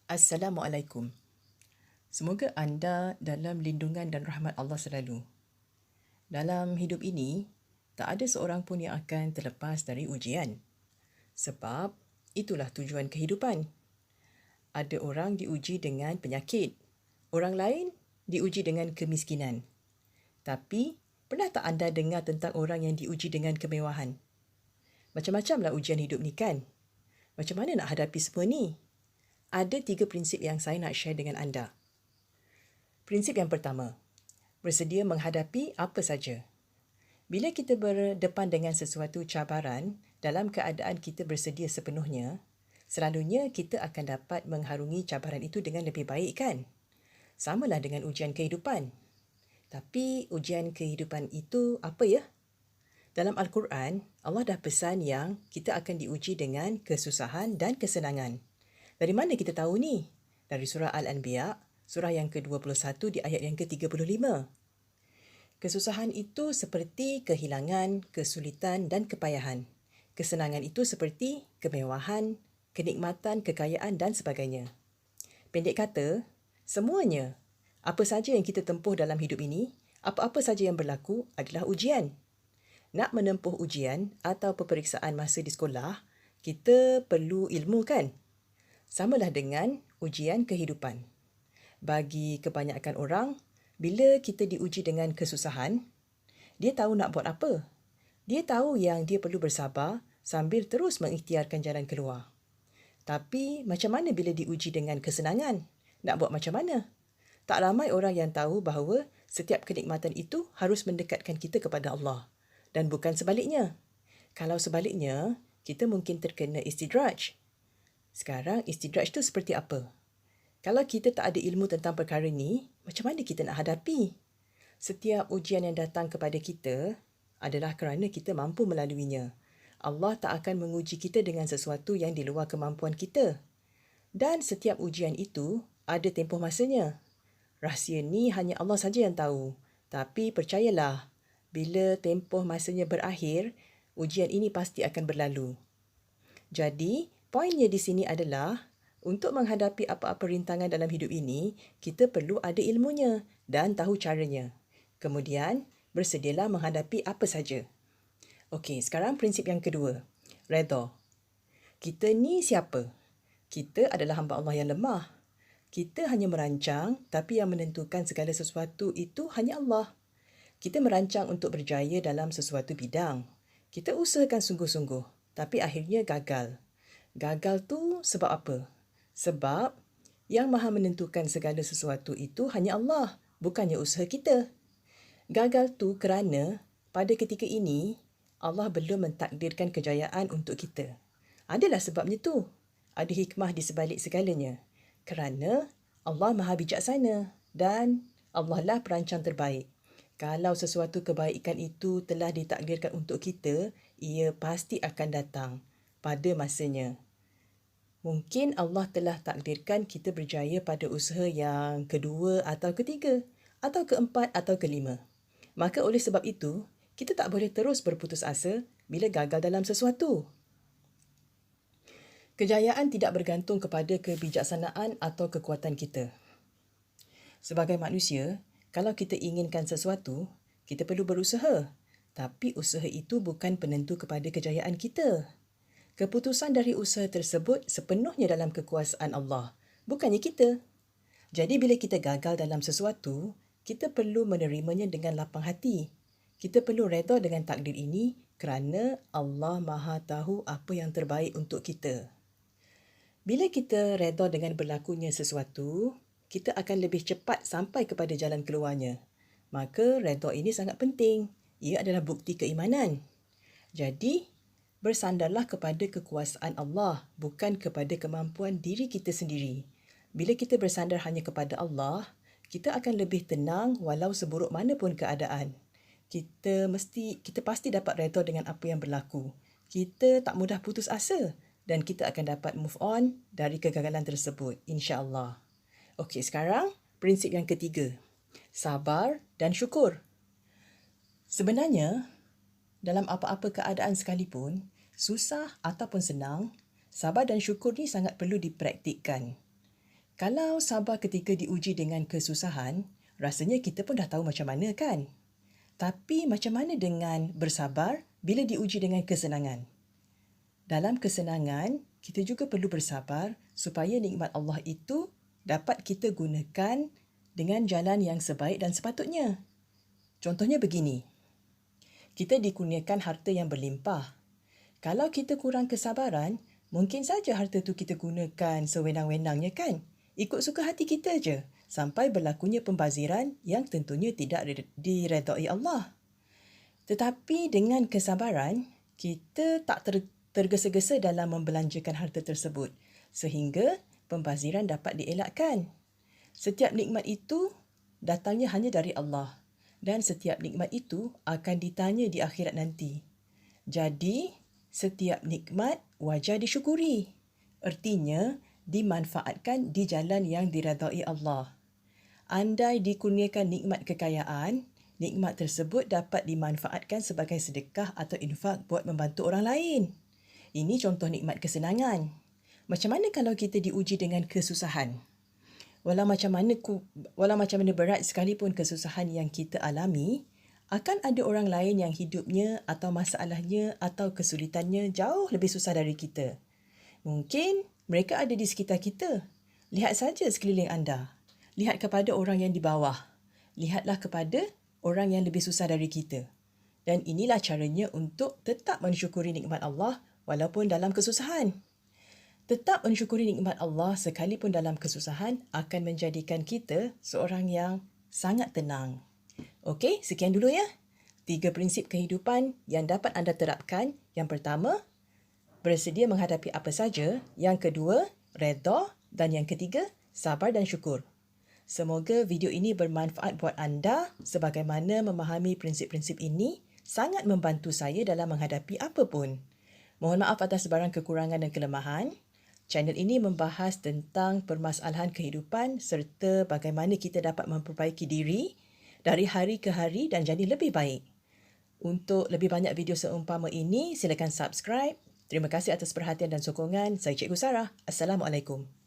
Assalamualaikum. Semoga anda dalam lindungan dan rahmat Allah selalu. Dalam hidup ini, tak ada seorang pun yang akan terlepas dari ujian. Sebab itulah tujuan kehidupan. Ada orang diuji dengan penyakit. Orang lain diuji dengan kemiskinan. Tapi, pernah tak anda dengar tentang orang yang diuji dengan kemewahan? Macam-macamlah ujian hidup ni kan? Macam mana nak hadapi semua ni? Ada 3 prinsip yang saya nak share dengan anda. Prinsip yang pertama, bersedia menghadapi apa saja. Bila kita berdepan dengan sesuatu cabaran, dalam keadaan kita bersedia sepenuhnya, selalunya kita akan dapat mengharungi cabaran itu dengan lebih baik kan? Samalah dengan ujian kehidupan. Tapi ujian kehidupan itu apa ya? Dalam Al-Quran, Allah dah pesan yang kita akan diuji dengan kesusahan dan kesenangan. Dari mana kita tahu ni? Dari surah Al-Anbiya, surah yang ke-21 di ayat yang ke-35. Kesusahan itu seperti kehilangan, kesulitan dan kepayahan. Kesenangan itu seperti kemewahan, kenikmatan, kekayaan dan sebagainya. Pendek kata, semuanya, apa saja yang kita tempuh dalam hidup ini, apa-apa saja yang berlaku adalah ujian. Nak menempuh ujian atau peperiksaan masa di sekolah, kita perlu ilmu kan? Samalah dengan ujian kehidupan. Bagi kebanyakan orang, bila kita diuji dengan kesusahan, dia tahu nak buat apa. Dia tahu yang dia perlu bersabar sambil terus mengikhtiarkan jalan keluar. Tapi macam mana bila diuji dengan kesenangan? Nak buat macam mana? Tak ramai orang yang tahu bahawa setiap kenikmatan itu harus mendekatkan kita kepada Allah. Dan bukan sebaliknya. Kalau sebaliknya, kita mungkin terkena istidraj. Sekarang istidraj itu seperti apa? Kalau kita tak ada ilmu tentang perkara ni, macam mana kita nak hadapi? Setiap ujian yang datang kepada kita adalah kerana kita mampu melaluinya. Allah tak akan menguji kita dengan sesuatu yang di luar kemampuan kita. Dan setiap ujian itu ada tempoh masanya. Rahsia ni hanya Allah saja yang tahu. Tapi percayalah, bila tempoh masanya berakhir, ujian ini pasti akan berlalu. Jadi, poinnya di sini adalah untuk menghadapi apa-apa rintangan dalam hidup ini, kita perlu ada ilmunya dan tahu caranya. Kemudian, bersedialah menghadapi apa saja. Okey, sekarang prinsip yang kedua. Redha. Kita ni siapa? Kita adalah hamba Allah yang lemah. Kita hanya merancang, tapi yang menentukan segala sesuatu itu hanya Allah. Kita merancang untuk berjaya dalam sesuatu bidang. Kita usahakan sungguh-sungguh, tapi akhirnya gagal. Gagal tu sebab apa? Sebab yang maha menentukan segala sesuatu itu hanya Allah, bukannya usaha kita. Gagal tu kerana pada ketika ini, Allah belum mentakdirkan kejayaan untuk kita. Adalah sebabnya tu. Ada hikmah di sebalik segalanya. Kerana Allah maha bijaksana dan Allah lah perancang terbaik. Kalau sesuatu kebaikan itu telah ditakdirkan untuk kita, ia pasti akan datang pada masanya. Mungkin Allah telah takdirkan kita berjaya pada usaha yang kedua atau ketiga, atau keempat atau kelima. Maka oleh sebab itu, kita tak boleh terus berputus asa bila gagal dalam sesuatu. Kejayaan tidak bergantung kepada kebijaksanaan atau kekuatan kita. Sebagai manusia, kalau kita inginkan sesuatu, kita perlu berusaha. Tapi usaha itu bukan penentu kepada kejayaan kita. Keputusan dari usaha tersebut sepenuhnya dalam kekuasaan Allah, bukannya kita. Jadi bila kita gagal dalam sesuatu, kita perlu menerimanya dengan lapang hati. Kita perlu redha dengan takdir ini kerana Allah Maha tahu apa yang terbaik untuk kita. Bila kita redha dengan berlakunya sesuatu, kita akan lebih cepat sampai kepada jalan keluarnya. Maka redha ini sangat penting. Ia adalah bukti keimanan. Jadi, bersandarlah kepada kekuasaan Allah, bukan kepada kemampuan diri kita sendiri. Bila kita bersandar hanya kepada Allah, kita akan lebih tenang walau seburuk mana pun keadaan. Kita pasti dapat redha dengan apa yang berlaku. Kita tak mudah putus asa dan kita akan dapat move on dari kegagalan tersebut, insya-Allah. Okey, sekarang prinsip yang ketiga. Sabar dan syukur. Sebenarnya, dalam apa-apa keadaan sekalipun, susah ataupun senang, sabar dan syukur ni sangat perlu dipraktikkan. Kalau sabar ketika diuji dengan kesusahan, rasanya kita pun dah tahu macam mana kan? Tapi macam mana dengan bersabar bila diuji dengan kesenangan? Dalam kesenangan, kita juga perlu bersabar supaya nikmat Allah itu dapat kita gunakan dengan jalan yang sebaik dan sepatutnya. Contohnya begini, kita dikurniakan harta yang berlimpah. Kalau kita kurang kesabaran, mungkin saja harta tu kita gunakan sewenang-wenangnya kan? Ikut suka hati kita je, sampai berlakunya pembaziran yang tentunya tidak diredai Allah. Tetapi dengan kesabaran, kita tak tergesa-gesa dalam membelanjakan harta tersebut, sehingga pembaziran dapat dielakkan. Setiap nikmat itu datangnya hanya dari Allah, dan setiap nikmat itu akan ditanya di akhirat nanti. Jadi, setiap nikmat wajar disyukuri. Artinya, dimanfaatkan di jalan yang diredai Allah. Andai dikurniakan nikmat kekayaan, nikmat tersebut dapat dimanfaatkan sebagai sedekah atau infak buat membantu orang lain. Ini contoh nikmat kesenangan. Macam mana kalau kita diuji dengan kesusahan? Walau macam mana berat sekalipun kesusahan yang kita alami, akan ada orang lain yang hidupnya atau masalahnya atau kesulitannya jauh lebih susah dari kita. Mungkin mereka ada di sekitar kita. Lihat saja sekeliling anda. Lihat kepada orang yang di bawah. Lihatlah kepada orang yang lebih susah dari kita. Dan inilah caranya untuk tetap mensyukuri nikmat Allah walaupun dalam kesusahan. Tetap mensyukuri nikmat Allah sekalipun dalam kesusahan akan menjadikan kita seorang yang sangat tenang. Okey, sekian dulu ya. 3 prinsip kehidupan yang dapat anda terapkan. Yang pertama, bersedia menghadapi apa saja. Yang kedua, redha. Dan yang ketiga, sabar dan syukur. Semoga video ini bermanfaat buat anda sebagaimana memahami prinsip-prinsip ini sangat membantu saya dalam menghadapi apa pun. Mohon maaf atas sebarang kekurangan dan kelemahan. Channel ini membahas tentang permasalahan kehidupan serta bagaimana kita dapat memperbaiki diri dari hari ke hari dan jadi lebih baik. Untuk lebih banyak video seumpama ini, silakan subscribe. Terima kasih atas perhatian dan sokongan. Saya Cikgu Sarah. Assalamualaikum.